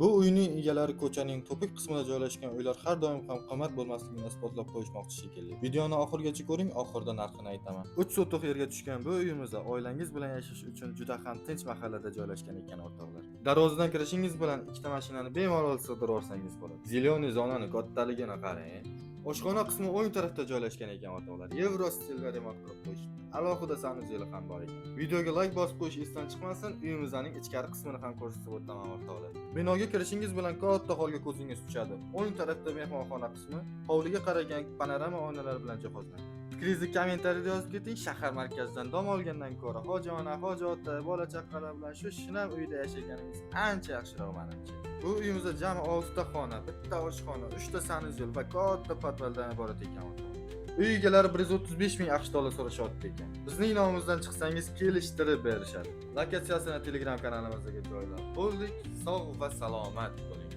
Bu uyning egalari ko'chaning to'piq qismida joylashgan uylar har doim ham qimmat bo'lmasligini isbotlab qo'yishmoqchi shekilli. Videoni oxirigacha ko'ring, oxirida narxini aytaman. 3 sotix yerga tushgan bu uyimizda oilangiz bilan yashash uchun juda ham tinch mahallada joylashgan ekan o'rtoqlar. Darvozadan kirishingiz bilan ikkita mashinani bemalol sig'dirib olsangiz bo'ladi. Zelyoniy zonani kattaligini qarang. Oshxona qismi o'ng tarafda joylashgan ekan o'rtoqlar. Yevro stilda remont qilib qo'yishdi. Alohida sanuzeli ham bor ekan. Videoga like bosib qo'yish esdan chiqmasin, uyimizning ichkari qismini ham ko'rsatib o'taman o'rtoqlar. Binoga kirishingiz bilan katta holga ko'zingiz tushadi. O'ng tarafda mehmonxona qismi, hovliga qaragan panorama oynalar bilan jihozlangan. Fikringizni kommentariyada yozib keting. Shahar markazidan dam olgandan ko'ra hoji ona, hoji ota, bola chaqalar bilan shu shinam uyda yashaganingiz ancha yaxshiroq menimcha. Bu uyimizda jami 6 ta xona, bitta oshxona, 3 ta sanuzel va katta podvaldan iborat ekan. Uy egalari 135 ming AQSh dollar so'rashyapti ekan. Bizning nomimizdan chiqsangiz kelishtirib berishadi. Lokatsiyasini Telegram kanalimizga joylab qo'ydik. Sog' va salomat bo'ling.